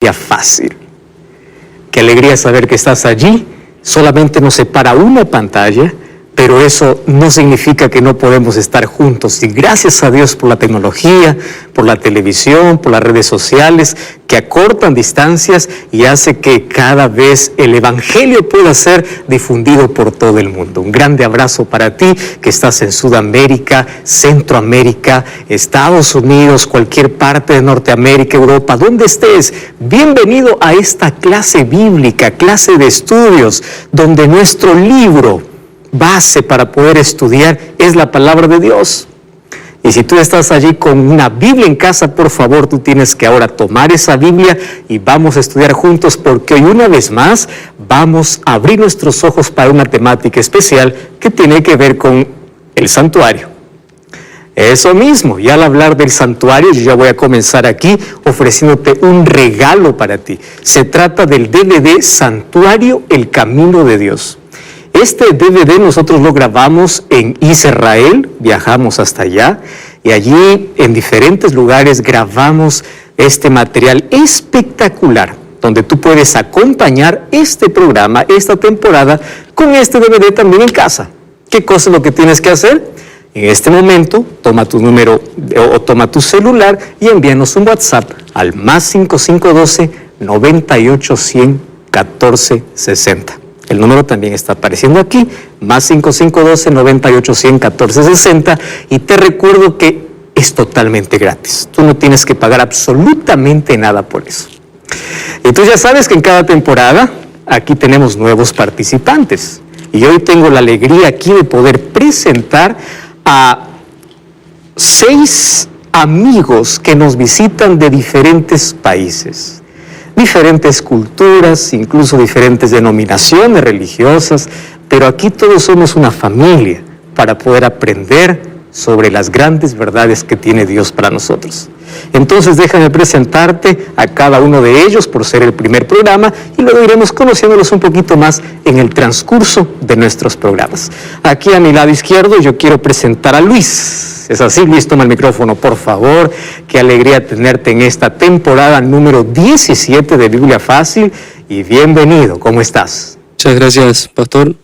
Ya fácil. Qué alegría saber que estás allí. Solamente nos separa una pantalla, pero eso no significa que no podemos estar juntos. Y gracias a Dios por la tecnología, por la televisión, por las redes sociales, que acortan distancias y hace que cada vez el Evangelio pueda ser difundido por todo el mundo. Un grande abrazo para ti que estás en Sudamérica, Centroamérica, Estados Unidos, cualquier parte de Norteamérica, Europa, donde estés. Bienvenido a esta clase bíblica, clase de estudios, donde nuestro libro base para poder estudiar es la palabra de Dios. Y si tú estás allí con una Biblia en casa, por favor, tú tienes que ahora tomar esa Biblia y vamos a estudiar juntos, porque hoy una vez más vamos a abrir nuestros ojos para una temática especial que tiene que ver con el santuario. Eso mismo, y al hablar del santuario, yo ya voy a comenzar aquí ofreciéndote un regalo para ti. Se trata del DVD Santuario, el Camino de Dios. Este DVD nosotros lo grabamos en Israel, viajamos hasta allá y allí en diferentes lugares grabamos este material espectacular, donde tú puedes acompañar este programa, esta temporada, con este DVD también en casa. ¿Qué cosa es lo que tienes que hacer? En este momento, toma tu número o toma tu celular y envíanos un WhatsApp al +5512 98 100 14 60. El número también está apareciendo aquí, +5512 98 100 14 60, y te recuerdo que es totalmente gratis. Tú no tienes que pagar absolutamente nada por eso. Y tú ya sabes que en cada temporada aquí tenemos nuevos participantes. Y hoy tengo la alegría aquí de poder presentar a 6 amigos que nos visitan de diferentes países. Diferentes culturas, incluso diferentes denominaciones religiosas, pero aquí todos somos una familia para poder aprender sobre las grandes verdades que tiene Dios para nosotros. Entonces déjame presentarte a cada uno de ellos por ser el primer programa y luego iremos conociéndolos un poquito más en el transcurso de nuestros programas. Aquí a mi lado izquierdo yo quiero presentar a Luis. Es así, Luis, toma el micrófono, por favor. Qué alegría tenerte en esta temporada número 17 de Biblia Fácil y bienvenido. ¿Cómo estás? Muchas gracias, pastor.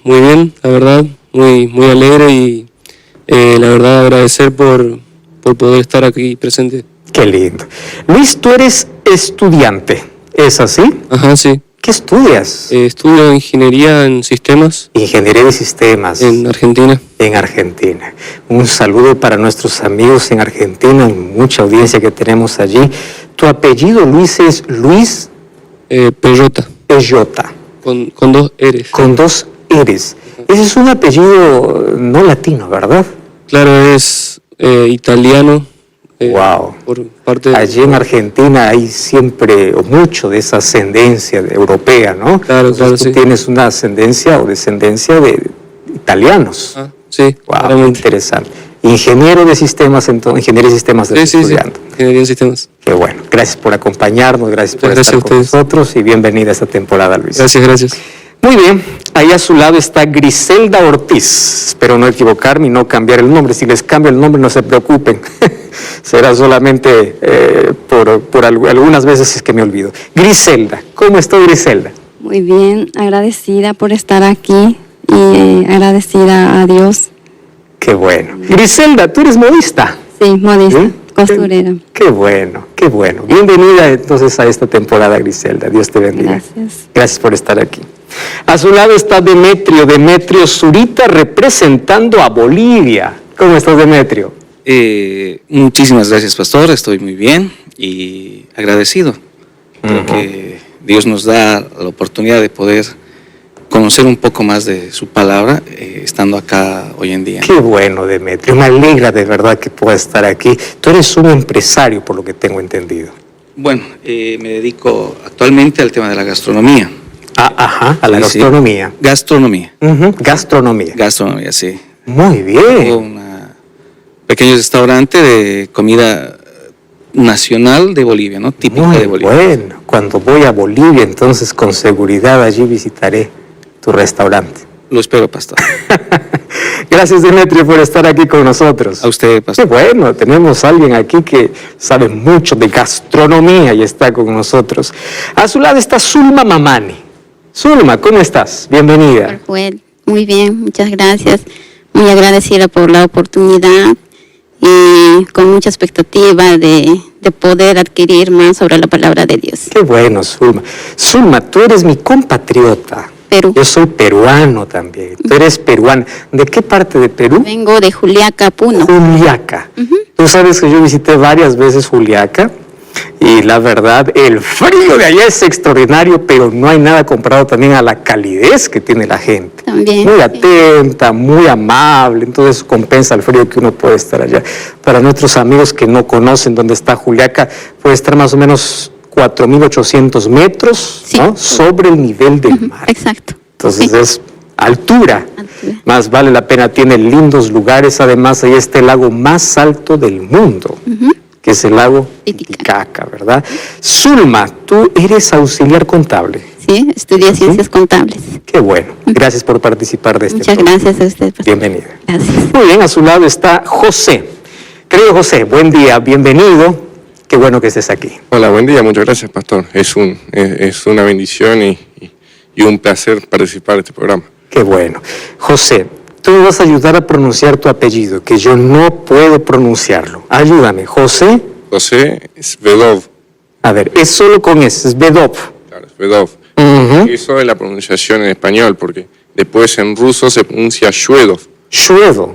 Muy bien, la verdad, muy alegre y la verdad agradecer por poder estar aquí presente. Qué lindo. Luis, tú eres estudiante, ¿es así? Ajá, sí. ¿Qué estudias? Estudio ingeniería en sistemas. Ingeniería de sistemas. En Argentina. En Argentina. Un saludo para nuestros amigos en Argentina, mucha audiencia que tenemos allí. Tu apellido, Luis, es Luis Peyota. Peyota. Con 2 R's. Con 2 R's. Ese es un apellido no latino, ¿verdad? Claro, es italiano. Wow. Por parte allí en Argentina hay siempre o mucho de esa ascendencia europea, ¿no? Claro, Entonces, tú sí. tienes una ascendencia o descendencia de italianos. Ah, sí. Wow, muy interesante. Ingeniero de sistemas, entonces, ingeniería de sistemas de estudiando. Sí. Ingeniería de sistemas. Qué bueno. Gracias por acompañarnos, gracias por estar con nosotros y bienvenida a esta temporada, Luis. Gracias. Muy bien, ahí a su lado está Griselda Ortiz. Espero no equivocarme y no cambiar el nombre. Si les cambio el nombre, no se preocupen. Será solamente por algunas veces es que me olvido. Griselda, ¿cómo está Griselda? Muy bien, agradecida por estar aquí y agradecida a Dios. Qué bueno. Griselda, ¿tú eres modista? Sí, modista, ¿Sí? costurera. Qué bueno. Bienvenida entonces a esta temporada, Griselda. Dios te bendiga. Gracias. Gracias por estar aquí. A su lado está Demetrio Zurita, representando a Bolivia. ¿Cómo estás, Demetrio? Muchísimas gracias, pastor. Estoy muy bien y agradecido. Creo que Dios nos da la oportunidad de poder conocer un poco más de su palabra estando acá hoy en día. Qué bueno, Demetrio. Me alegra de verdad que puedas estar aquí. Tú eres un empresario, por lo que tengo entendido. Bueno, me dedico actualmente al tema de la gastronomía. A la gastronomía. Sí. Gastronomía. Gastronomía, sí. Muy bien. Tengo un pequeño restaurante de comida nacional de Bolivia, ¿no? Típica de Bolivia. Bueno, cuando voy a Bolivia, entonces con seguridad allí visitaré tu restaurante. Lo espero, pastor. Gracias, Demetrio, por estar aquí con nosotros. A usted, Qué pastor. bueno, tenemos a alguien aquí que sabe mucho de gastronomía y está con nosotros. A su lado está Zulma Mamani. Zulma, ¿cómo estás? Bienvenida. Joel, muy bien, muchas gracias. Muy agradecida por la oportunidad y con mucha expectativa de poder adquirir más sobre la palabra de Dios. Qué bueno, Zulma. Zulma, tú eres mi compatriota. Perú. Yo soy peruano también. Tú eres peruana. ¿De qué parte de Perú? Vengo de Juliaca, Puno. Juliaca. Tú sabes que yo visité varias veces Juliaca y la verdad, el frío de allá es extraordinario, pero no hay nada comparado también a la calidez que tiene la gente. También. Muy Sí. atenta, muy amable, entonces compensa el frío que uno puede estar allá. Para nuestros amigos que no conocen dónde está Juliaca, puede estar más o menos 4.800 metros, Sí. ¿no? Sobre el nivel del mar. Exacto. Entonces Sí. es altura. Altura. Más vale la pena, tiene lindos lugares. Además, ahí está el lago más alto del mundo, que es el lago Titicaca, ¿verdad? Zulma, tú eres auxiliar contable. Sí, estudié ciencias contables. Qué bueno. Gracias por participar de este Muchas programa. gracias a usted, pastor. Bienvenida. Gracias. Muy bien, a su lado está José. Querido José, buen día, bienvenido. Qué bueno que estés aquí. Hola, buen día, muchas gracias, pastor. Es una bendición y un placer participar de este programa. Qué bueno. José, tú me vas a ayudar a pronunciar tu apellido, que yo no puedo pronunciarlo. Ayúdame, José. José Svedov, A ver, es solo con S, es Vedov. claro, Svedov. Ujú. Eso es la pronunciación en español, porque después en ruso se pronuncia Shvedov. Shvedov.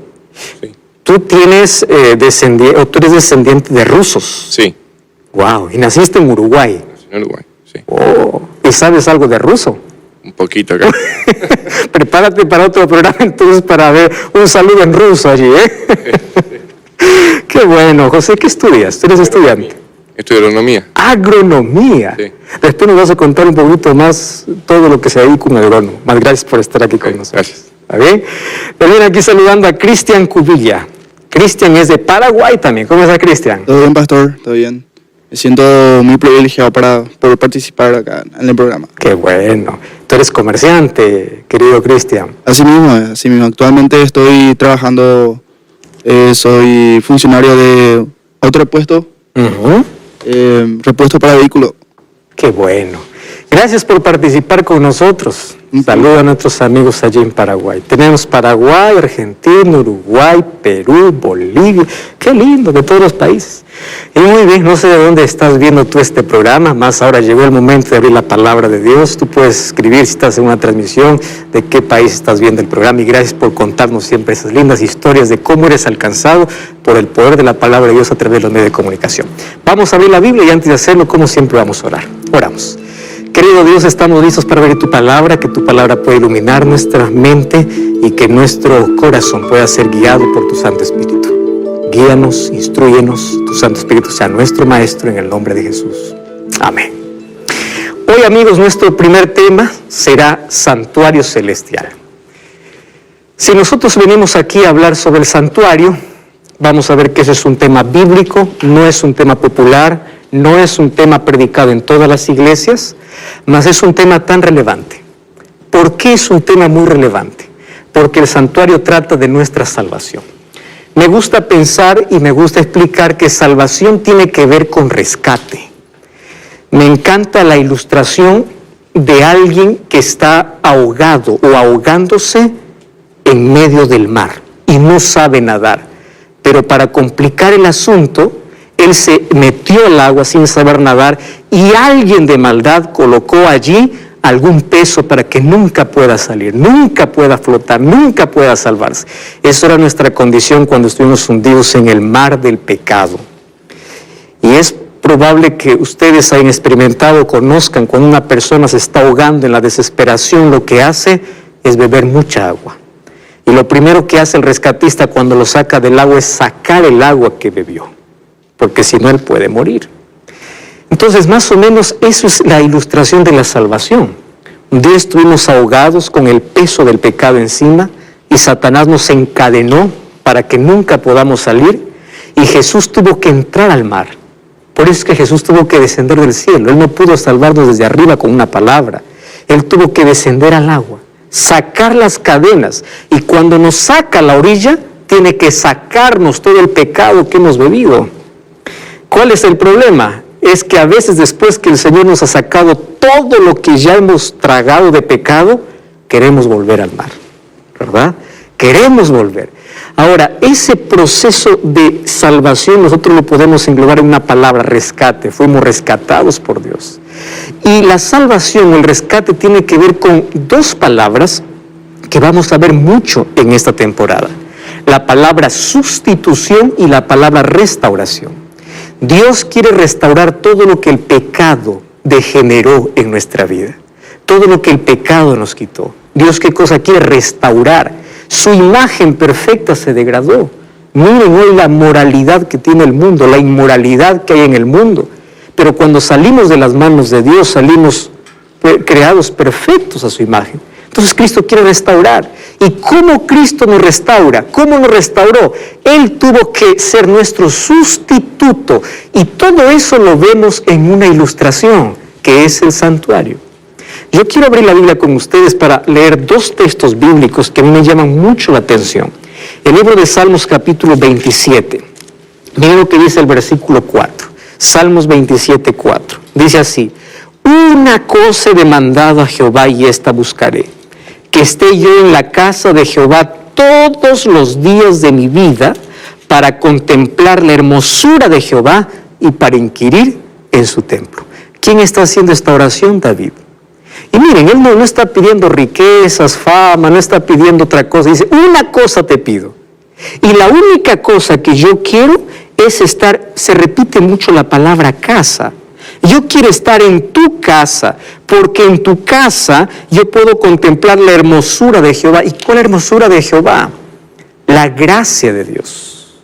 Sí, Tú tienes tú eres descendiente de rusos. sí, Wow. Y naciste en Uruguay. en Uruguay, sí. Oh. ¿Y sabes algo de ruso? Un poquito acá. Prepárate para otro programa entonces para ver un saludo en ruso allí, ¿eh? Qué bueno. José, ¿qué estudias? ¿Tú eres estudiante? Estudio agronomía. Agronomía. Sí. Después nos vas a contar un poquito más todo lo que se dedica un agrónomo. Más gracias por estar aquí con Ok, nosotros. gracias. ¿Está bien? También aquí saludando a Cristian Cubilla. Cristian es de Paraguay también. ¿Cómo está, Cristian? Todo bien, pastor, todo bien. Me siento muy privilegiado por participar acá en el programa. Qué bueno. Tú eres comerciante, querido Cristian. Así mismo. Actualmente estoy trabajando, soy funcionario de autorepuesto, Ujú. repuesto para vehículos. Qué bueno. Gracias por participar con nosotros. Saludos a nuestros amigos allí en Paraguay. Tenemos Paraguay, Argentina, Uruguay, Perú, Bolivia. Qué lindo, de todos los países. Y muy bien, no sé de dónde estás viendo tú este programa, más ahora llegó el momento de abrir la palabra de Dios. Tú puedes escribir si estás en una transmisión de qué país estás viendo el programa y gracias por contarnos siempre esas lindas historias de cómo eres alcanzado por el poder de la palabra de Dios a través de los medios de comunicación. Vamos a abrir la Biblia y antes de hacerlo, como siempre, vamos a orar. Oramos. Querido Dios, estamos listos para ver tu palabra, que tu palabra pueda iluminar nuestra mente y que nuestro corazón pueda ser guiado por tu Santo Espíritu. Guíanos, instrúyenos, tu Santo Espíritu sea nuestro Maestro en el nombre de Jesús. Amén. Hoy, amigos, nuestro primer tema será Santuario Celestial. Si nosotros venimos aquí a hablar sobre el santuario, vamos a ver que ese es un tema bíblico, no es un tema popular, no es un tema predicado en todas las iglesias, mas es un tema tan relevante. ¿Por qué es un tema muy relevante? Porque el santuario trata de nuestra salvación. Me gusta pensar y me gusta explicar que salvación tiene que ver con rescate. Me encanta la ilustración de alguien que está ahogado o ahogándose en medio del mar y no sabe nadar. Pero para complicar el asunto, él se metió al agua sin saber nadar y alguien de maldad colocó allí algún peso para que nunca pueda salir, nunca pueda flotar, nunca pueda salvarse. Esa era nuestra condición cuando estuvimos hundidos en el mar del pecado. Y es probable que ustedes hayan experimentado, conozcan, cuando una persona se está ahogando en la desesperación, lo que hace es beber mucha agua. Y lo primero que hace el rescatista cuando lo saca del agua es sacar el agua que bebió, porque si no él puede morir. Entonces, más o menos, eso es la ilustración de la salvación. Un día estuvimos ahogados con el peso del pecado encima y Satanás nos encadenó para que nunca podamos salir y Jesús tuvo que entrar al mar. Por eso es que Jesús tuvo que descender del cielo. Él no pudo salvarnos desde arriba con una palabra. Él tuvo que descender al agua, sacar las cadenas. Y cuando nos saca a la orilla, tiene que sacarnos todo el pecado que hemos bebido. ¿Cuál es el problema? Es que a veces después que el Señor nos ha sacado todo lo que ya hemos tragado de pecado, queremos volver al mar, ¿verdad? Queremos volver. Ahora, ese proceso de salvación nosotros lo podemos englobar en una palabra, rescate. Fuimos rescatados por Dios. Y la salvación, el rescate, tiene que ver con dos palabras que vamos a ver mucho en esta temporada. La palabra sustitución y la palabra restauración. Dios quiere restaurar todo lo que el pecado degeneró en nuestra vida. Todo lo que el pecado nos quitó. Dios, ¿qué cosa quiere? Restaurar. Su imagen perfecta se degradó. Miren hoy la moralidad que tiene el mundo, la inmoralidad que hay en el mundo. Pero cuando salimos de las manos de Dios, salimos creados perfectos a su imagen. Entonces Cristo quiere restaurar. ¿Y cómo Cristo nos restaura? ¿Cómo nos restauró? Él tuvo que ser nuestro sustituto. Y todo eso lo vemos en una ilustración, que es el santuario. Yo quiero abrir la Biblia con ustedes para leer dos textos bíblicos que a mí me llaman mucho la atención. El libro de Salmos capítulo 27. Miren lo que dice el versículo 4. Salmos 27, 4. Dice así: una cosa he demandado a Jehová y esta buscaré, que esté yo en la casa de Jehová todos los días de mi vida, para contemplar la hermosura de Jehová y para inquirir en su templo. ¿Quién está haciendo esta oración? David. Y miren, él no está pidiendo riquezas, fama, no está pidiendo otra cosa. Dice, una cosa te pido. Y la única cosa que yo quiero es estar, se repite mucho la palabra casa. Yo quiero estar en tu casa, porque en tu casa yo puedo contemplar la hermosura de Jehová. ¿Y cuál hermosura de Jehová? La gracia de Dios,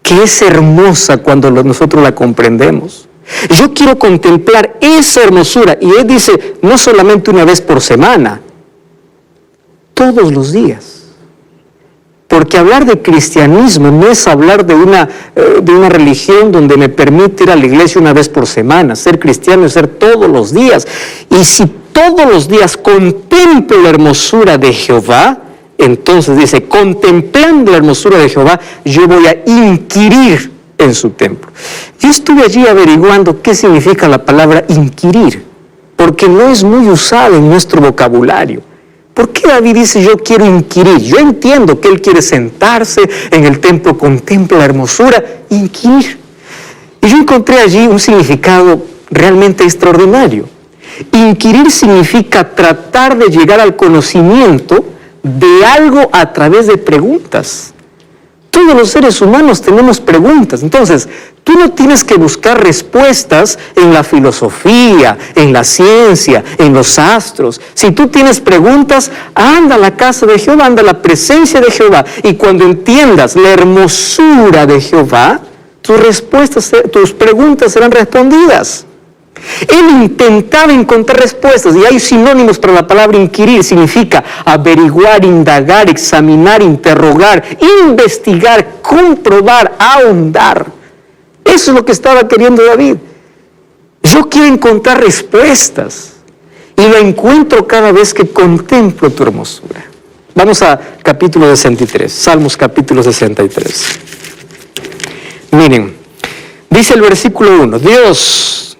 que es hermosa cuando nosotros la comprendemos. Yo quiero contemplar esa hermosura. Y él dice, no solamente una vez por semana, todos los días. Porque hablar de cristianismo no es hablar de una religión donde me permite ir a la iglesia una vez por semana. Ser cristiano es ser todos los días. Y si todos los días contemplo la hermosura de Jehová, entonces dice, contemplando la hermosura de Jehová, yo voy a inquirir en su templo. Yo estuve allí averiguando qué significa la palabra inquirir, porque no es muy usada en nuestro vocabulario. ¿Por qué David dice yo quiero inquirir? Yo entiendo que él quiere sentarse en el templo, contempla la hermosura, inquirir. Y yo encontré allí un significado realmente extraordinario. Inquirir significa tratar de llegar al conocimiento de algo a través de preguntas. Todos los seres humanos tenemos preguntas. Entonces, tú no tienes que buscar respuestas en la filosofía, en la ciencia, en los astros. Si tú tienes preguntas, anda a la casa de Jehová, anda a la presencia de Jehová. Y cuando entiendas la hermosura de Jehová, tus preguntas serán respondidas. Él intentaba encontrar respuestas, y hay sinónimos para la palabra inquirir. Significa averiguar, indagar, examinar, interrogar, investigar, comprobar, ahondar. Eso es lo que estaba queriendo David. Yo quiero encontrar respuestas, y lo encuentro cada vez que contemplo tu hermosura. Vamos a capítulo 63, Salmos capítulo 63. Miren, dice el versículo 1,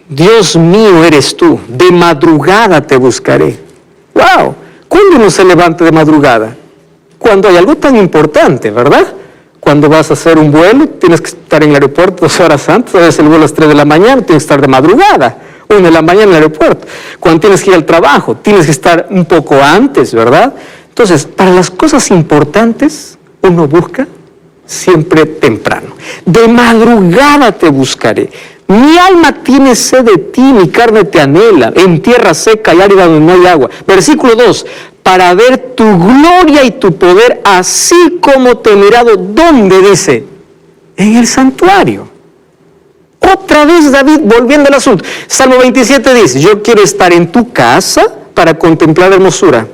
Dios mío eres tú, de madrugada te buscaré. ¡Wow! ¿Cuándo uno se levanta de madrugada? Cuando hay algo tan importante, ¿verdad? Cuando vas a hacer un vuelo, tienes que estar en el aeropuerto 2 horas antes, a veces el vuelo a las 3 de la mañana, tienes que estar de madrugada, 1 de la mañana en el aeropuerto. Cuando tienes que ir al trabajo, tienes que estar un poco antes, ¿verdad? Entonces, para las cosas importantes, uno busca siempre temprano. De madrugada te buscaré. Mi alma tiene sed de ti, mi carne te anhela, en tierra seca y árida donde no hay agua. Versículo 2, para ver tu gloria y tu poder, así como te he mirado. ¿Dónde dice? En el santuario. Otra vez David, volviendo al asunto. Salmo 27 dice, yo quiero estar en tu casa para contemplar la hermosura.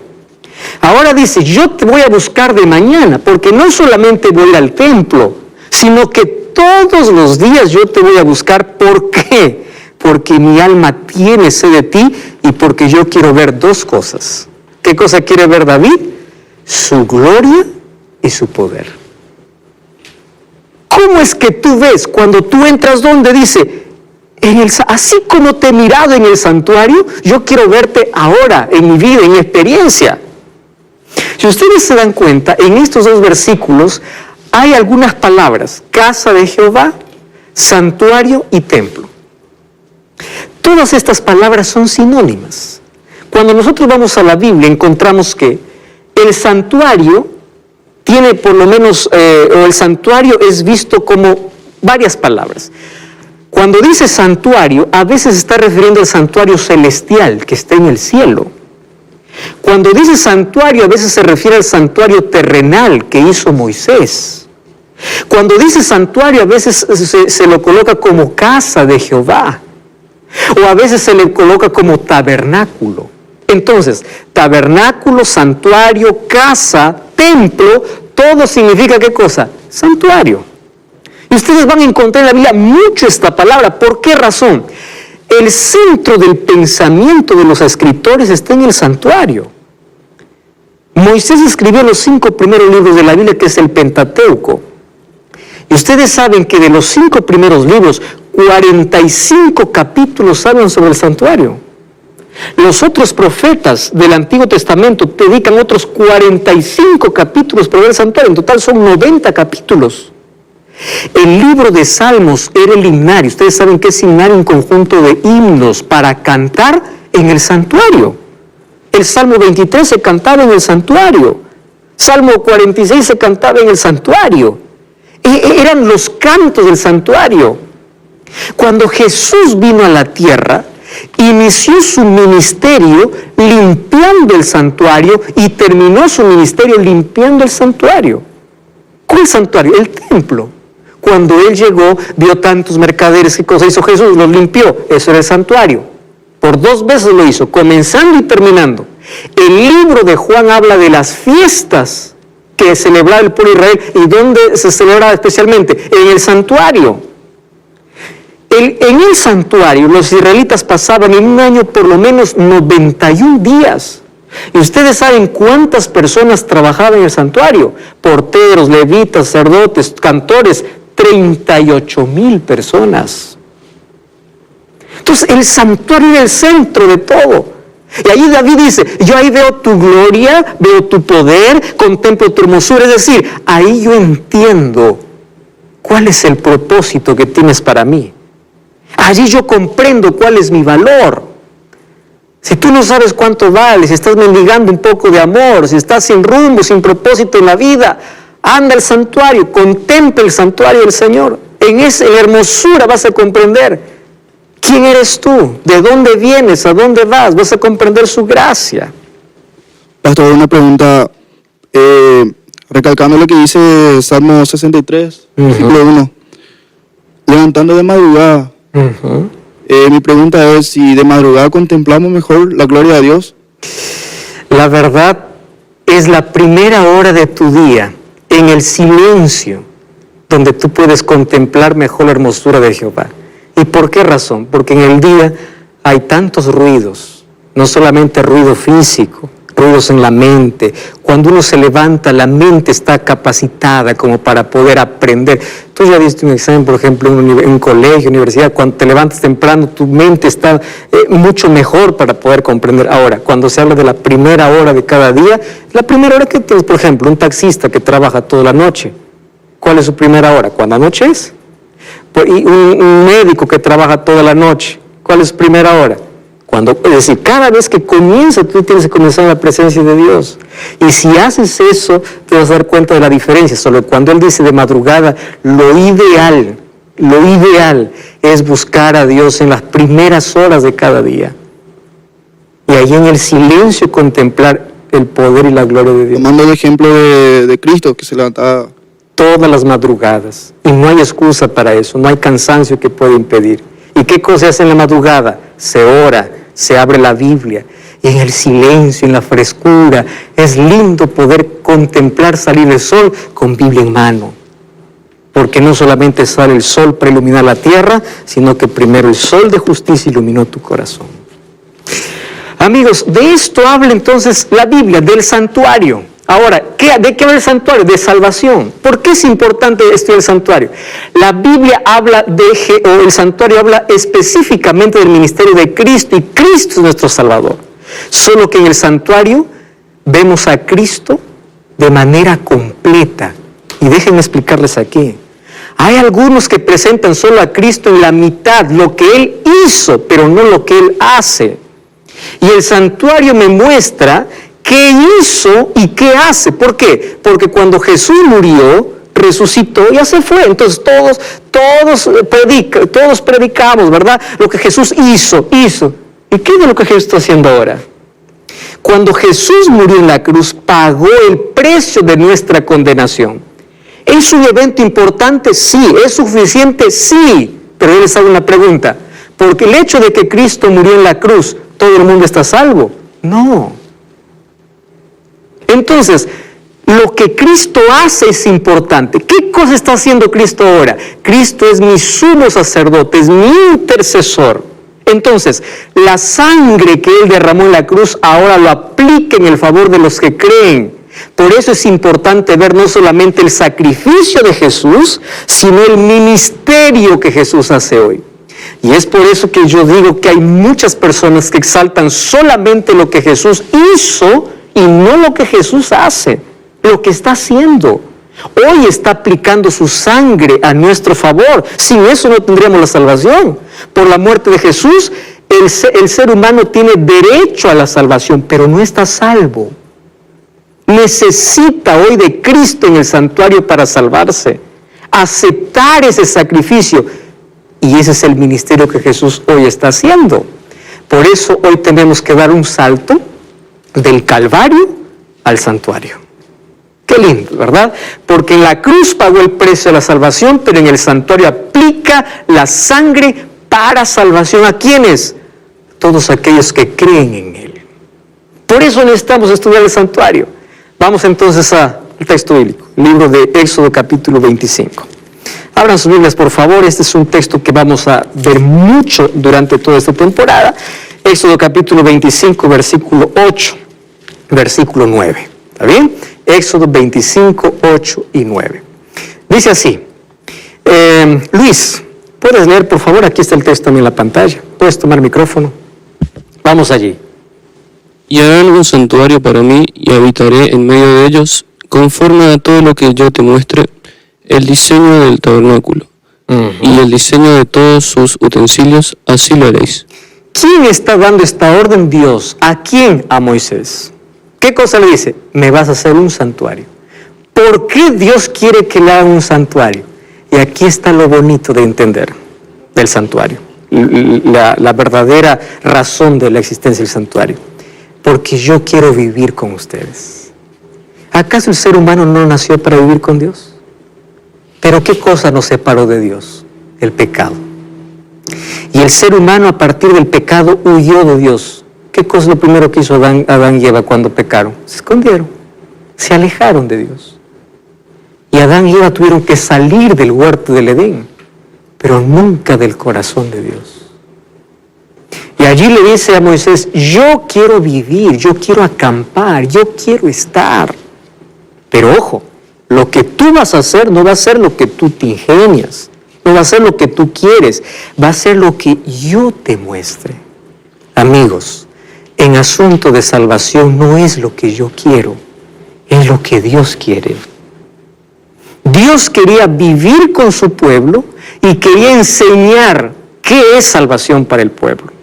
Ahora dice, yo te voy a buscar de mañana, porque no solamente voy a ir al templo, sino que todos los días yo te voy a buscar. ¿Por qué? Porque mi alma tiene sed de ti y porque yo quiero ver dos cosas. ¿Qué ¿Qué cosa quiere ver David? Su gloria y su poder. ¿Cómo es que tú ves cuando tú entras donde dice, así como te he mirado en el santuario, yo quiero verte ahora en mi vida, en mi experiencia? Si ustedes se dan cuenta, en estos dos versículos hay algunas palabras: casa de Jehová, santuario y templo. Todas estas palabras son sinónimas. Cuando nosotros vamos a la Biblia encontramos que el santuario tiene por lo menos, o el santuario es visto como varias palabras. Cuando dice santuario, a veces está refiriendo al santuario celestial que está en el cielo. Cuando dice santuario, a veces se refiere al santuario terrenal que hizo Moisés. Cuando dice santuario, a veces se lo coloca como casa de Jehová, o a veces se le coloca como tabernáculo. Entonces, tabernáculo, santuario, casa, templo, todo significa ¿qué cosa? Santuario. Y ustedes van a encontrar en la Biblia mucho esta palabra. ¿Por qué razón? El centro del pensamiento de los escritores está en el santuario. Moisés escribió los 5 primeros libros de la Biblia, que es el Pentateuco. Y ustedes saben que de los 5 primeros libros, 45 capítulos hablan sobre el santuario. Los otros profetas del Antiguo Testamento dedican otros 45 capítulos para ver el santuario. En total son 90 capítulos. El libro de Salmos era el himnario. Ustedes saben que es himnario, un conjunto de himnos para cantar en el santuario. El Salmo 23 se cantaba en el santuario. Salmo 46 se cantaba en el santuario. Eran los cantos del santuario. Cuando Jesús vino a la tierra, inició su ministerio limpiando el santuario y terminó su ministerio limpiando el santuario. ¿Cuál santuario? El templo. Cuando Él llegó, vio tantos mercaderes y cosas hizo Jesús, los limpió. Eso era el santuario. Por 2 veces lo hizo, comenzando y terminando. El libro de Juan habla de las fiestas que celebraba el pueblo de Israel. ¿Y dónde se celebraba especialmente? En el santuario. En el santuario los israelitas pasaban en un año por lo menos 91 días. Y ustedes saben cuántas personas trabajaban en el santuario: porteros, levitas, sacerdotes, cantores, 38,000 personas. Entonces el santuario era el centro de todo. Y ahí David dice, yo ahí veo tu gloria, veo tu poder, contemplo tu hermosura. Es decir, ahí yo entiendo cuál es el propósito que tienes para mí. Allí yo comprendo cuál es mi valor. Si tú no sabes cuánto vales, si estás mendigando un poco de amor, si estás sin rumbo, sin propósito en la vida, anda al santuario, contempla el santuario del Señor. En hermosura vas a comprender quién eres tú, de dónde vienes, a dónde vas a comprender su gracia. Pastor, una pregunta, recalcando lo que dice Salmo 63, versículo 1. Levantando de madrugada. Mi pregunta es si de madrugada contemplamos mejor la gloria de Dios. La verdad es la primera hora de tu día, en el silencio, donde tú puedes contemplar mejor la hermosura de Jehová. ¿Y por qué razón? Porque en el día hay tantos ruidos, no solamente ruido físico, ruidos en la mente. Cuando uno se levanta, la mente está capacitada como para poder aprender. Tú ya viste un examen, por ejemplo, en un colegio, universidad, cuando te levantas temprano, tu mente está mucho mejor para poder comprender. Ahora, cuando se habla de la primera hora de cada día, la primera hora que tienes, por ejemplo, un taxista que trabaja toda la noche, ¿cuál es su primera hora? ¿Cuándo anochece? Y un médico que trabaja toda la noche, ¿cuál es su primera hora? Es decir, cada vez que comienza, tú tienes que comenzar en la presencia de Dios. Y si haces eso, te vas a dar cuenta de la diferencia. Solo cuando Él dice de madrugada, lo ideal es buscar a Dios en las primeras horas de cada día. Y ahí en el silencio contemplar el poder y la gloria de Dios. Tomando el ejemplo de Cristo, que se levantaba todas las madrugadas. Y no hay excusa para eso, no hay cansancio que pueda impedir. ¿Y qué cosa se hace en la madrugada? Se ora, se abre la Biblia. Y en el silencio, en la frescura, es lindo poder contemplar salir el sol con Biblia en mano. Porque no solamente sale el sol para iluminar la tierra, sino que primero el sol de justicia iluminó tu corazón. Amigos, de esto habla entonces la Biblia, del santuario. Ahora, ¿de qué habla el santuario? De salvación. ¿Por qué es importante esto del santuario? La Biblia habla el santuario habla específicamente del ministerio de Cristo, y Cristo es nuestro Salvador. Solo que en el santuario vemos a Cristo de manera completa. Y déjenme explicarles aquí. Hay algunos que presentan solo a Cristo en la mitad, lo que Él hizo, pero no lo que Él hace. Y el santuario me muestra qué hizo y qué hace. ¿Por qué? Porque cuando Jesús murió, resucitó, ya se fue. Entonces todos predicamos, ¿verdad? Lo que Jesús hizo. ¿Y qué es lo que Jesús está haciendo ahora? Cuando Jesús murió en la cruz, pagó el precio de nuestra condenación. ¿Es un evento importante? Sí. ¿Es suficiente? Sí. Pero yo les hago una pregunta. Porque el hecho de que Cristo murió en la cruz, ¿todo el mundo está salvo? No. Entonces, lo que Cristo hace es importante. ¿Qué cosa está haciendo Cristo ahora? Cristo es mi sumo sacerdote, es mi intercesor. Entonces, la sangre que Él derramó en la cruz ahora lo aplica en el favor de los que creen. Por eso es importante ver no solamente el sacrificio de Jesús, sino el ministerio que Jesús hace hoy. Y es por eso que yo digo que hay muchas personas que exaltan solamente lo que Jesús hizo y no lo que Jesús hace, lo que está haciendo. Hoy está aplicando su sangre a nuestro favor. Sin eso no tendríamos la salvación. Por la muerte de Jesús, el ser humano tiene derecho a la salvación, pero no está salvo. Necesita hoy de Cristo en el santuario para salvarse, aceptar ese sacrificio. Y ese es el ministerio que Jesús hoy está haciendo. Por eso hoy tenemos que dar un salto del Calvario al santuario. Qué lindo, ¿verdad? Porque en la cruz pagó el precio de la salvación, pero en el santuario aplica la sangre para salvación. ¿A quiénes? Todos aquellos que creen en Él. Por eso necesitamos estudiar el santuario. Vamos entonces al texto bíblico, libro de Éxodo capítulo 25. Abran sus Biblias, por favor. Este es un texto que vamos a ver mucho durante toda esta temporada. Éxodo capítulo 25, versículo 8, versículo 9. ¿Está bien? Éxodo 25, 8 y 9. Dice así. Luis, ¿puedes leer, por favor? Aquí está el texto también en la pantalla. ¿Puedes tomar el micrófono? Vamos allí. Y harán un santuario para mí, y habitaré en medio de ellos, conforme a todo lo que yo te muestre, el diseño del tabernáculo, y el diseño de todos sus utensilios, así lo haréis. ¿Quién está dando esta orden? Dios. ¿A quién? A Moisés. ¿Qué cosa le dice? Me vas a hacer un santuario. ¿Por qué Dios quiere que le haga un santuario? Y aquí está lo bonito de entender del santuario, la verdadera razón de la existencia del santuario. Porque yo quiero vivir con ustedes. ¿Acaso el ser humano no nació para vivir con Dios? Pero ¿qué cosa nos separó de Dios? El pecado. Y el ser humano a partir del pecado huyó de Dios. ¿Qué cosa es lo primero que hizo Adán y Eva cuando pecaron? Se escondieron, se alejaron de Dios. Y Adán y Eva tuvieron que salir del huerto del Edén, pero nunca del corazón de Dios. Y allí le dice a Moisés, yo quiero vivir, yo quiero acampar, yo quiero estar. Pero ojo, lo que tú vas a hacer no va a ser lo que tú te ingenias, no va a ser lo que tú quieres, va a ser lo que yo te muestre. Amigos, en asunto de salvación no es lo que yo quiero, es lo que Dios quiere. Dios quería vivir con su pueblo y quería enseñar qué es salvación para el pueblo.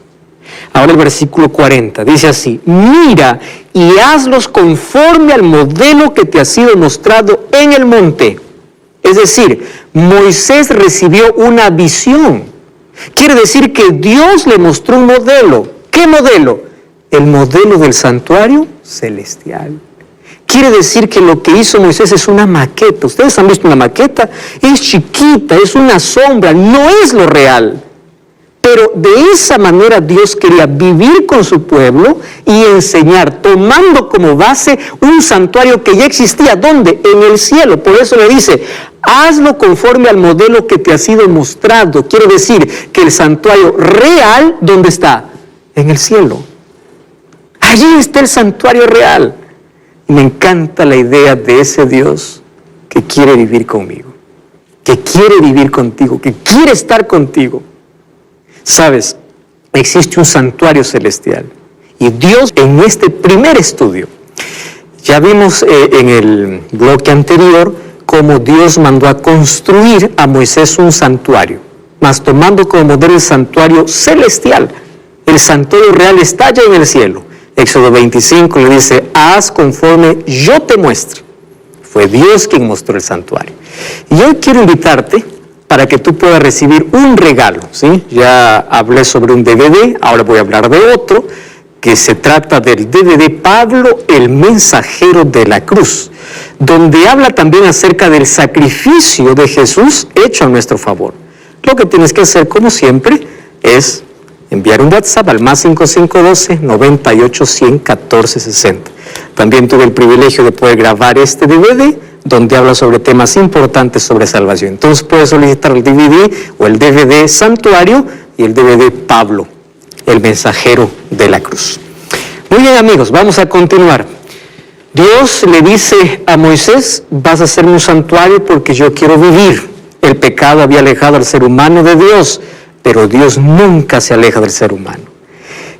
Ahora el versículo 40 dice así, mira y hazlos conforme al modelo que te ha sido mostrado en el monte. Es decir, Moisés recibió una visión. Quiere decir que Dios le mostró un modelo. ¿Qué modelo? El modelo del santuario celestial. Quiere decir que lo que hizo Moisés es una maqueta. ¿Ustedes han visto una maqueta? Es chiquita, es una sombra, no es lo real. Pero de esa manera Dios quería vivir con su pueblo y enseñar, tomando como base un santuario que ya existía. ¿Dónde? En el cielo. Por eso le dice, hazlo conforme al modelo que te ha sido mostrado. Quiere decir que el santuario real, ¿dónde está? En el cielo. Allí está el santuario real. Y me encanta la idea de ese Dios que quiere vivir conmigo, que quiere vivir contigo, que quiere estar contigo. Sabes, existe un santuario celestial. Y Dios, en este primer estudio, ya vimos en el bloque anterior cómo Dios mandó a construir a Moisés un santuario, mas tomando como modelo el santuario celestial. El santuario real está allá en el cielo. Éxodo 25 le dice, haz conforme yo te muestre. Fue Dios quien mostró el santuario. Y hoy quiero invitarte para que tú puedas recibir un regalo, ¿sí? Ya hablé sobre un DVD, ahora voy a hablar de otro, que se trata del DVD Pablo, el mensajero de la cruz, donde habla también acerca del sacrificio de Jesús hecho a nuestro favor. Lo que tienes que hacer, como siempre, es enviar un WhatsApp al más 5512-98-100-1460. También tuve el privilegio de poder grabar este DVD, donde habla sobre temas importantes sobre salvación. Entonces puedes solicitar el DVD o el DVD Santuario y el DVD Pablo, el mensajero de la cruz. Muy bien, amigos, vamos a continuar. Dios le dice a Moisés, vas a hacerme un santuario porque yo quiero vivir. El pecado había alejado al ser humano de Dios, pero Dios nunca se aleja del ser humano.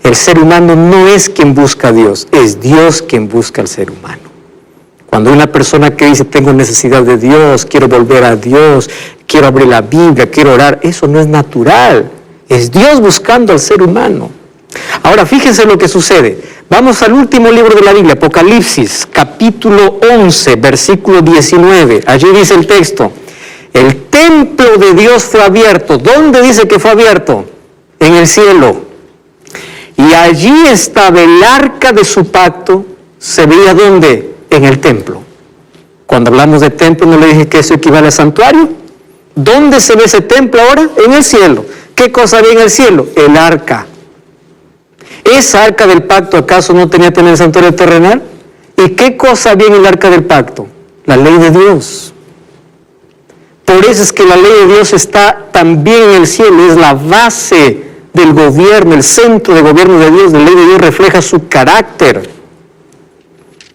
El ser humano no es quien busca a Dios, es Dios quien busca al ser humano. Cuando una persona que dice, tengo necesidad de Dios, quiero volver a Dios, quiero abrir la Biblia, quiero orar, eso no es natural. Es Dios buscando al ser humano. Ahora, fíjense lo que sucede. Vamos al último libro de la Biblia, Apocalipsis, capítulo 11, versículo 19. Allí dice el texto, el templo de Dios fue abierto. ¿Dónde dice que fue abierto? En el cielo. Y allí estaba el arca de su pacto. ¿Se veía dónde? En el templo. Cuando hablamos de templo, ¿no le dije que eso equivale a santuario? ¿Dónde se ve ese templo ahora? En el cielo. ¿Qué cosa había en el cielo? El arca. ¿Esa arca del pacto acaso no tenía que tener el santuario terrenal? ¿Y qué cosa había en el arca del pacto? La ley de Dios. Por eso es que la ley de Dios está también en el cielo, es la base del gobierno, el centro de gobierno de Dios. La ley de Dios refleja su carácter.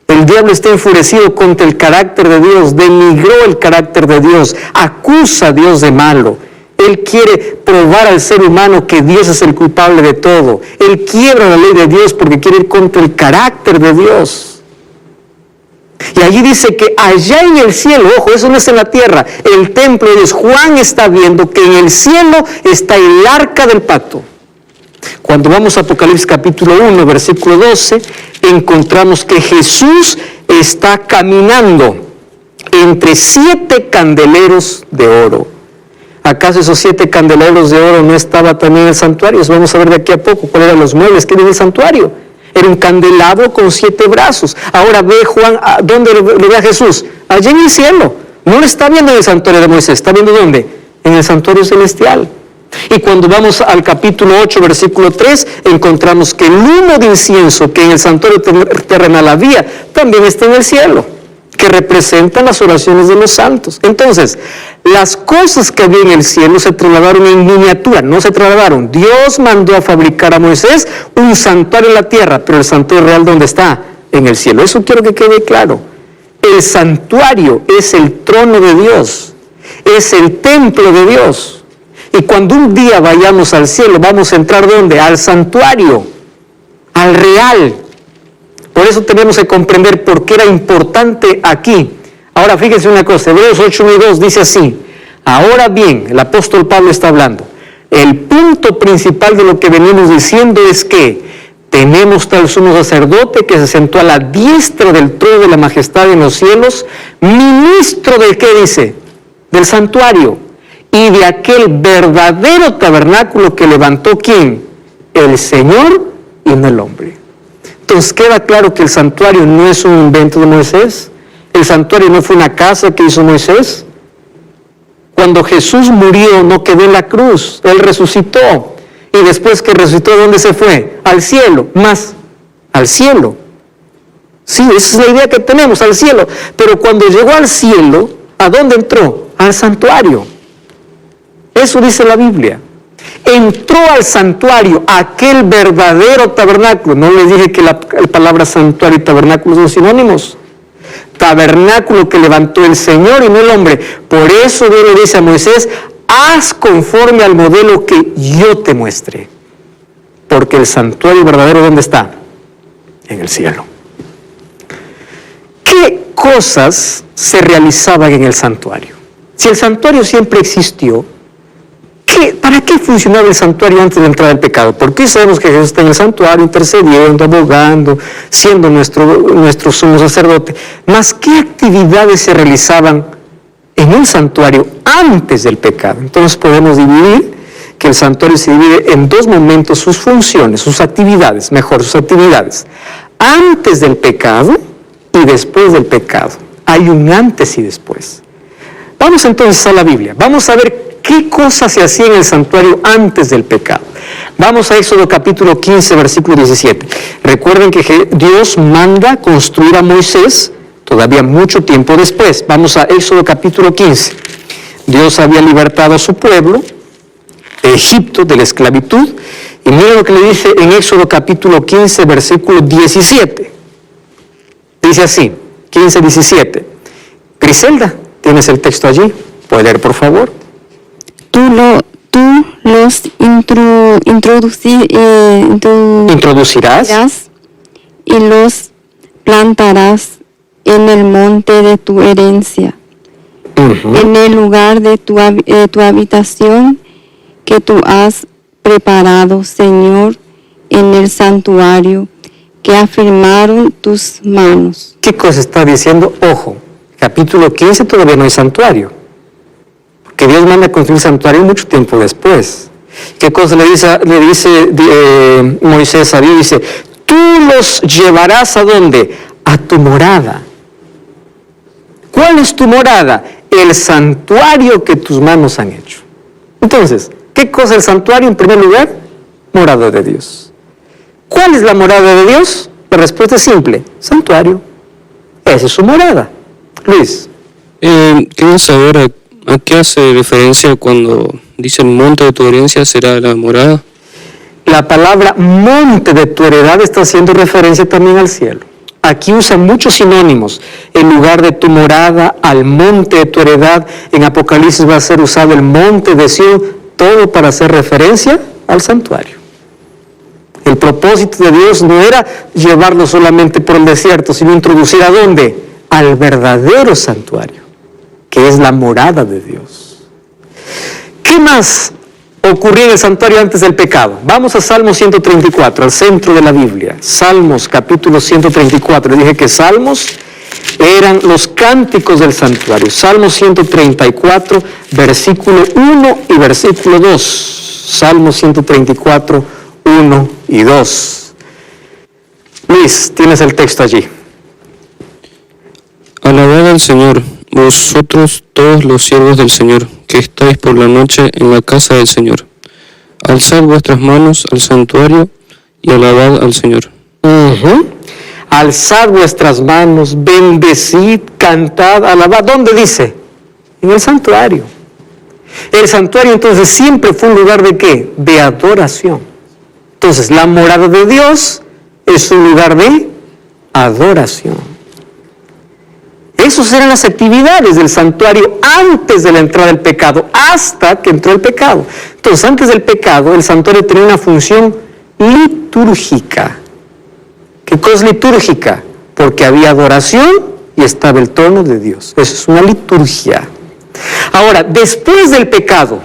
El diablo está enfurecido contra el carácter de Dios, denigró el carácter de Dios, acusa a Dios de malo. Él quiere probar al ser humano que Dios es el culpable de todo. Él quiebra la ley de Dios porque quiere ir contra el carácter de Dios. Y allí dice que allá en el cielo, ojo, eso no es en la tierra, el templo de Dios. Juan está viendo que en el cielo está el arca del pacto. Cuando vamos a Apocalipsis capítulo 1, versículo 12, encontramos que Jesús está caminando entre 7 candeleros de oro. ¿Acaso esos 7 candeleros de oro no estaba también en el santuario? Eso vamos a ver de aquí a poco cuáles eran los muebles que había en el santuario. Era un candelabro con 7 brazos. Ahora ve Juan, ¿dónde lo ve a Jesús? Allí en el cielo. No lo está viendo en el santuario de Moisés, ¿está viendo dónde? En el santuario celestial. Y cuando vamos al capítulo 8, versículo 3, encontramos que el humo de incienso que en el santuario terrenal había, también está en el cielo, que representan las oraciones de los santos. Entonces, las cosas que había en el cielo se trasladaron en miniatura, no se trasladaron. Dios mandó a fabricar a Moisés un santuario en la tierra, pero el santuario real, ¿dónde está? En el cielo. Eso quiero que quede claro. El santuario es el trono de Dios, es el templo de Dios. Y cuando un día vayamos al cielo, vamos a entrar ¿dónde? Al santuario, al real. Por eso tenemos que comprender por qué era importante aquí. Ahora fíjense una cosa, Hebreos 8:1-2 dice así, ahora bien, el apóstol Pablo está hablando, el punto principal de lo que venimos diciendo es que tenemos tal sumo sacerdote que se sentó a la diestra del trono de la majestad en los cielos, ministro del ¿qué dice? Del santuario y de aquel verdadero tabernáculo que levantó ¿quién? El Señor y no el hombre. Entonces queda claro que el santuario no es un invento de Moisés. El santuario no fue una casa que hizo Moisés. Cuando Jesús murió no quedó en la cruz, Él resucitó. Y después que resucitó, ¿dónde se fue? Al cielo, más al cielo. Sí, esa es la idea que tenemos, al cielo. Pero cuando llegó al cielo, ¿a dónde entró? Al santuario. Eso dice la Biblia. entró al santuario, aquel verdadero tabernáculo. No les dije que la palabra santuario y tabernáculo son sinónimos. Tabernáculo que levantó el Señor y no el hombre. Por eso Dios le dice a Moisés, haz conforme al modelo que yo te muestre. Porque el santuario verdadero, ¿dónde está? En el cielo. ¿Qué cosas se realizaban en el santuario? Si el santuario siempre existió, ¿para qué funcionaba el santuario antes de la entrada del pecado? Porque sabemos que Jesús está en el santuario intercediendo, abogando, siendo nuestro sumo sacerdote. Mas, ¿qué actividades se realizaban en un santuario antes del pecado? Entonces podemos dividir que el santuario se divide en dos momentos, sus funciones, sus actividades, antes del pecado y después del pecado. Hay un antes y después. Vamos entonces a la Biblia. Vamos a ver qué cosas se hacía en el santuario antes del pecado. Vamos a Éxodo capítulo 15, versículo 17. Recuerden que Dios manda construir a Moisés todavía mucho tiempo después. Vamos a Éxodo capítulo 15. Dios había libertado a su pueblo de Egipto, de la esclavitud. Y miren lo que le dice en Éxodo capítulo 15, versículo 17. Dice así, 15, 17. Griselda, ¿tienes el texto allí? ¿Puede leer, por favor? Tú los introducirás y los plantarás en el monte de tu herencia, en el lugar de tu habitación que tú has preparado, Señor, en el santuario que afirmaron tus manos. ¿Qué cosa está diciendo? Ojo, capítulo 15 todavía no hay santuario. Que Dios manda a construir santuario mucho tiempo después. ¿Qué cosa le dice Moisés a Dios? Dice, tú los llevarás ¿a dónde? A tu morada. ¿Cuál es tu morada? El santuario que tus manos han hecho. Entonces, ¿qué cosa es el santuario? En primer lugar, morada de Dios. ¿Cuál es la morada de Dios? La respuesta es simple, santuario. Esa es su morada. Luis. Quiero saber ¿a qué hace referencia cuando dice el monte de tu herencia será la morada? La palabra monte de tu heredad está haciendo referencia también al cielo. Aquí usa muchos sinónimos. En lugar de tu morada, al monte de tu heredad. En Apocalipsis va a ser usado el monte de Sion, todo para hacer referencia al santuario. El propósito de Dios no era llevarlo solamente por el desierto, sino introducir ¿a dónde? Al verdadero santuario, que es la morada de Dios. ¿Qué más ocurría en el santuario antes del pecado? Vamos a Salmos 134, al centro de la Biblia. Salmos capítulo 134. Le dije que Salmos eran los cánticos del santuario. Salmos 134, versículo 1 y versículo 2. Salmos 134, 1 y 2. Luis, tienes el texto allí. Alabad al Señor, vosotros todos los siervos del Señor, que estáis por la noche en la casa del Señor. Alzad vuestras manos al santuario y alabad al Señor. Alzad vuestras manos, bendecid, cantad, alabad. ¿Dónde dice? En el santuario. El santuario entonces siempre fue un lugar ¿de qué? De adoración. Entonces la morada de Dios es un lugar de adoración. Esas eran las actividades del santuario antes de la entrada del pecado, hasta que entró el pecado. Entonces, antes del pecado, el santuario tenía una función litúrgica. ¿Qué cosa es litúrgica? Porque había adoración y estaba el trono de Dios. Eso es una liturgia. Ahora, después del pecado,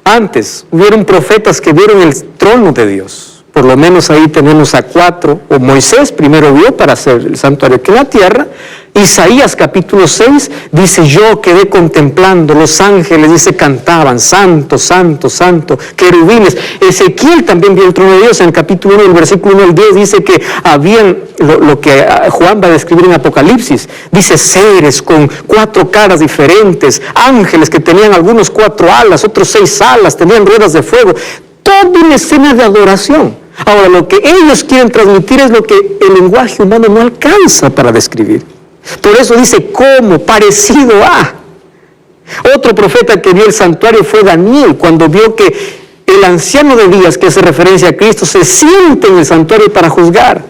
antes hubieron profetas que vieron el trono de Dios. Por lo menos ahí tenemos a 4, o Moisés primero vio para hacer el santuario aquí en la tierra. Isaías capítulo 6 dice, yo quedé contemplando, los ángeles, dice, cantaban, santo, santo, santo, querubines. Ezequiel también vio el trono de Dios, en el capítulo 1, el versículo 1 al 10, dice que habían, lo que Juan va a describir en Apocalipsis, dice seres con 4 caras diferentes, ángeles que tenían algunos 4 alas, otros 6 alas, tenían ruedas de fuego, toda una escena de adoración. Ahora, lo que ellos quieren transmitir es lo que el lenguaje humano no alcanza para describir. Por eso dice, como, parecido a. Otro profeta que vio el santuario fue Daniel, cuando vio que el anciano de días, que hace referencia a Cristo, se siente en el santuario para juzgar.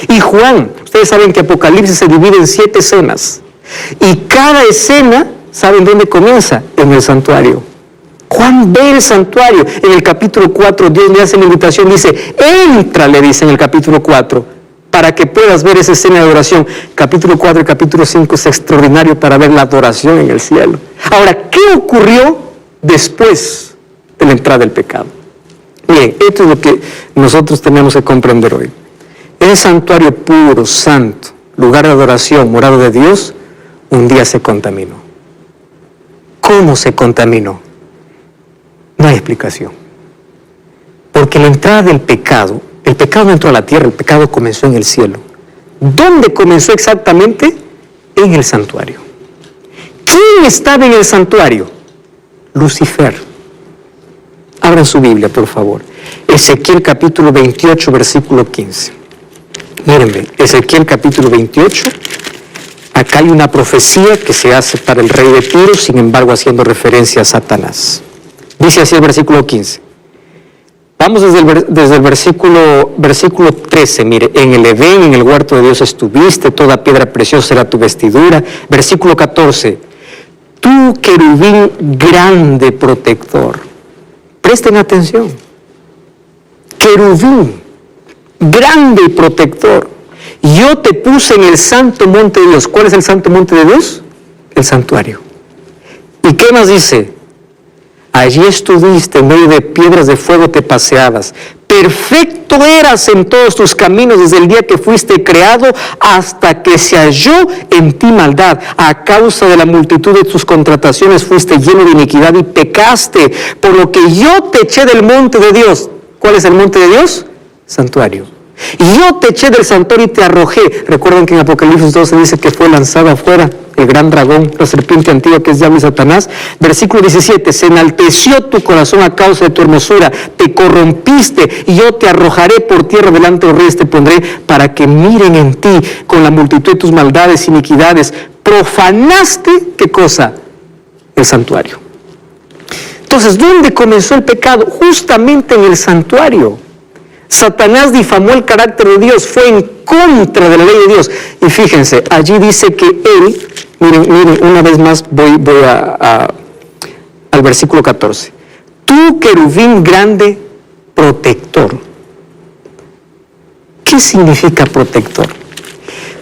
Y Juan, ustedes saben que Apocalipsis se divide en 7 escenas. Y cada escena, ¿saben dónde comienza? En el santuario. Juan ve el santuario. En el capítulo 4, Dios le hace la invitación, dice, entra, le dice en el capítulo 4, para que puedas ver esa escena de adoración. Capítulo 4 y capítulo 5 es extraordinario para ver la adoración en el cielo. Ahora, ¿qué ocurrió después de la entrada del pecado? Bien, esto es lo que nosotros tenemos que comprender hoy. El santuario puro, santo, lugar de adoración, morada de Dios, un día se contaminó. ¿Cómo se contaminó? No hay explicación. Porque la entrada del pecado, el pecado no entró a la tierra, el pecado comenzó en el cielo. ¿Dónde comenzó exactamente? En el santuario. ¿Quién estaba en el santuario? Lucifer. Abran su Biblia, por favor. Ezequiel capítulo 28, versículo 15. Mírenme, Ezequiel capítulo 28. Acá hay una profecía que se hace para el rey de Tiro, sin embargo haciendo referencia a Satanás. Dice así el versículo 15. Vamos desde el versículo 13, mire, en el Edén, en el huerto de Dios estuviste, toda piedra preciosa será tu vestidura. Versículo 14, tú querubín grande protector. Presten atención. Querubín, grande y protector. Yo te puse en el santo monte de Dios. ¿Cuál es el santo monte de Dios? El santuario. ¿Y qué más dice? Allí estuviste, en medio de piedras de fuego te paseabas. Perfecto eras en todos tus caminos desde el día que fuiste creado hasta que se halló en ti maldad. A causa de la multitud de tus contrataciones fuiste lleno de iniquidad y pecaste, por lo que yo te eché del monte de Dios. ¿Cuál es el monte de Dios? Santuario. Y yo te eché del santuario y te arrojé. Recuerden que en Apocalipsis 12 dice que fue lanzado afuera el gran dragón, la serpiente antigua que es diablo y Satanás. Versículo 17, se enalteció tu corazón a causa de tu hermosura, te corrompiste y yo te arrojaré por tierra delante de los reyes te pondré para que miren en ti con la multitud de tus maldades y iniquidades. Profanaste, ¿qué cosa? El santuario. Entonces, ¿dónde comenzó el pecado? Justamente en el santuario. Satanás difamó el carácter de Dios, fue en contra de la ley de Dios. Y fíjense, allí dice que él, miren, una vez más voy al versículo 14. Tú, querubín grande, protector. ¿Qué significa protector?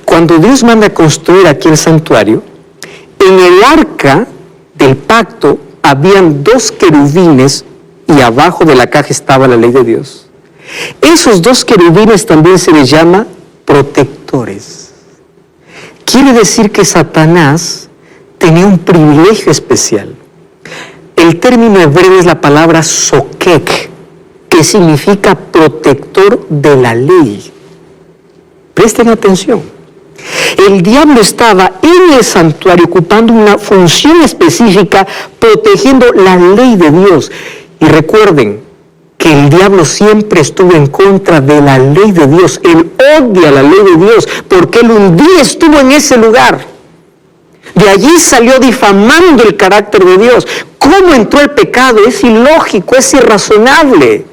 Cuando Dios manda a construir aquí el santuario, en el arca del pacto habían 2 querubines y abajo de la caja estaba la ley de Dios. Esos 2 querubines también se les llama protectores. Quiere decir que Satanás tenía un privilegio especial. El término hebreo es la palabra sokek, que significa protector de la ley. Presten atención. El diablo estaba en el santuario ocupando una función específica, protegiendo la ley de Dios. Y recuerden que el diablo siempre estuvo en contra de la ley de Dios. Él odia la ley de Dios porque él un día estuvo en ese lugar. De allí salió difamando el carácter de Dios. ¿Cómo entró el pecado? Es ilógico, es irrazonable.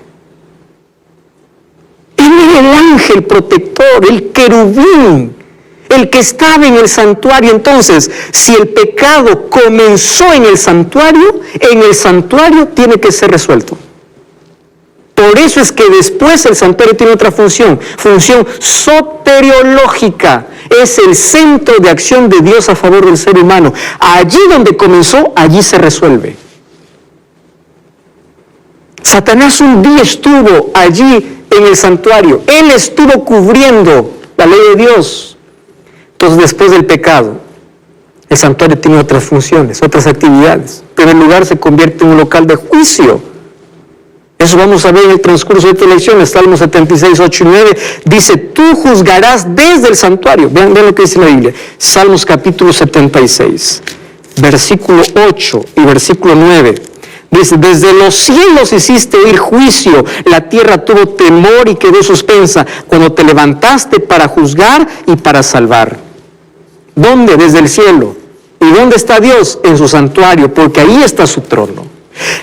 Él era el ángel protector, el querubín, el que estaba en el santuario. Entonces, si el pecado comenzó en el santuario tiene que ser resuelto. Por eso es que después el santuario tiene otra función soteriológica. Es el centro de acción de Dios a favor del ser humano. Allí donde comenzó, allí se resuelve. Satanás un día estuvo allí en el santuario. Él estuvo cubriendo la ley de Dios. Entonces, después del pecado, el santuario tiene otras funciones, otras actividades. En primer lugar, se convierte en un local de juicio. Eso vamos a ver en el transcurso de esta lección. Salmos 76, 8 y 9 dice, tú juzgarás desde el santuario. Vean lo que dice la Biblia. Salmos capítulo 76, versículo 8 y versículo 9. Dice, desde los cielos hiciste oír juicio, la tierra tuvo temor y quedó suspensa cuando te levantaste para juzgar y para salvar. ¿Dónde? Desde el cielo. ¿Y dónde está Dios? En su santuario, porque ahí está su trono.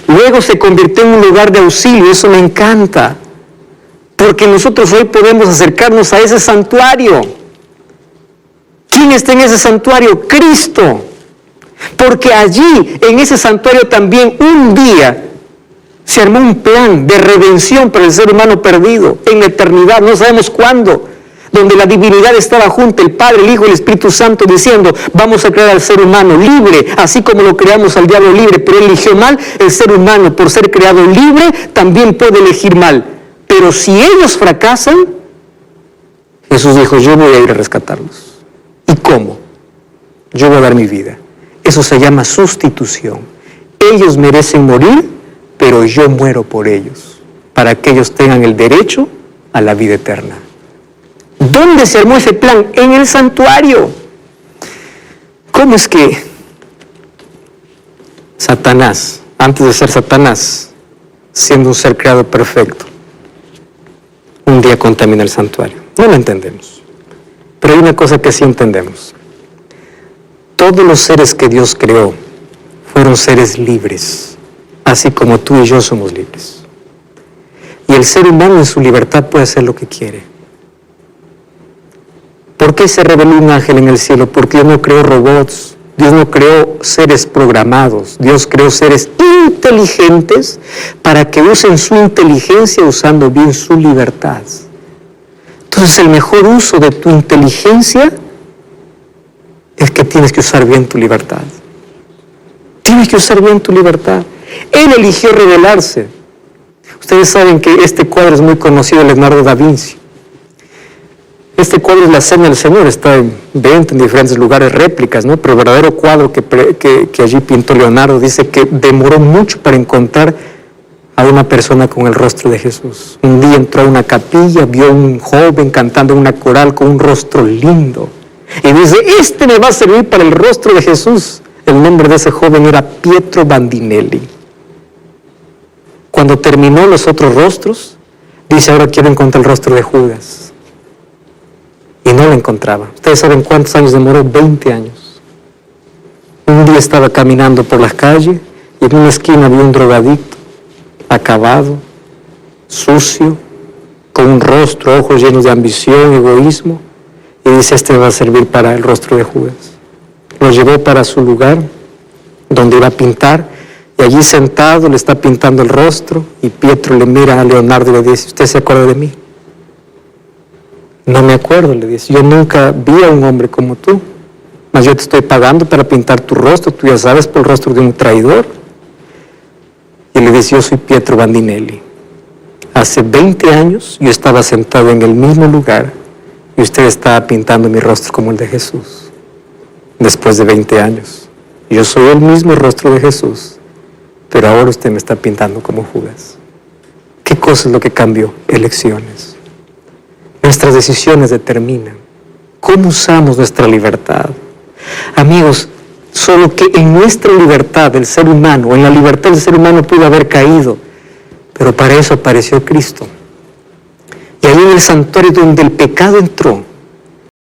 Luego se convirtió en un lugar de auxilio, eso me encanta, porque nosotros hoy podemos acercarnos a ese santuario. ¿Quién está en ese santuario? Cristo. Porque allí, en ese santuario también, un día se armó un plan de redención para el ser humano perdido, en la eternidad, no sabemos cuándo, donde la divinidad estaba junta, el Padre, el Hijo y el Espíritu Santo, diciendo, vamos a crear al ser humano libre, así como lo creamos al diablo libre, pero él eligió mal. El ser humano, por ser creado libre, también puede elegir mal. Pero si ellos fracasan, Jesús dijo, yo voy a ir a rescatarlos. ¿Y cómo? Yo voy a dar mi vida. Eso se llama sustitución. Ellos merecen morir, pero yo muero por ellos, para que ellos tengan el derecho a la vida eterna. ¿Dónde se armó ese plan? En el santuario. ¿Cómo es que Satanás, antes de ser Satanás, siendo un ser creado perfecto, un día contamina el santuario? No lo entendemos. Pero hay una cosa que sí entendemos. Todos los seres que Dios creó fueron seres libres, así como tú y yo somos libres. Y el ser humano en su libertad puede hacer lo que quiere. ¿Por qué se reveló un ángel en el cielo? Porque Dios no creó robots, Dios no creó seres programados, Dios creó seres inteligentes para que usen su inteligencia usando bien su libertad. Entonces el mejor uso de tu inteligencia es que tienes que usar bien tu libertad. Tienes que usar bien tu libertad. Él eligió revelarse. Ustedes saben que este cuadro es muy conocido de Leonardo da Vinci. Este cuadro es la Cena del Señor, está en venta en diferentes lugares, réplicas, ¿no? Pero el verdadero cuadro que allí pintó Leonardo dice que demoró mucho para encontrar a una persona con el rostro de Jesús. Un día entró a una capilla, vio a un joven cantando en una coral con un rostro lindo. Y dice, este me va a servir para el rostro de Jesús. El nombre de ese joven era Pietro Bandinelli. Cuando terminó los otros rostros, dice, ahora quiero encontrar el rostro de Judas. Y no lo encontraba. ¿Ustedes saben cuántos años demoró? 20 años. Un día estaba caminando por las calles y en una esquina había un drogadicto, acabado, sucio, con un rostro, ojos llenos de ambición, egoísmo, y dice, este va a servir para el rostro de Judas. Lo llevó para su lugar, donde iba a pintar, y allí sentado le está pintando el rostro, y Pietro le mira a Leonardo y le dice, ¿usted se acuerda de mí? No me acuerdo, le dice, yo nunca vi a un hombre como tú, mas yo te estoy pagando para pintar tu rostro, tú ya sabes, por el rostro de un traidor. Y le dice, yo soy Pietro Bandinelli. Hace 20 años yo estaba sentado en el mismo lugar y usted estaba pintando mi rostro como el de Jesús. Después de 20 años, yo soy el mismo rostro de Jesús, pero ahora usted me está pintando como Judas. ¿Qué cosa es lo que cambió? Elecciones. Nuestras decisiones determinan cómo usamos nuestra libertad. Amigos, solo que en nuestra libertad del ser humano, en la libertad del ser humano pudo haber caído, pero para eso apareció Cristo. Y ahí en el santuario donde el pecado entró,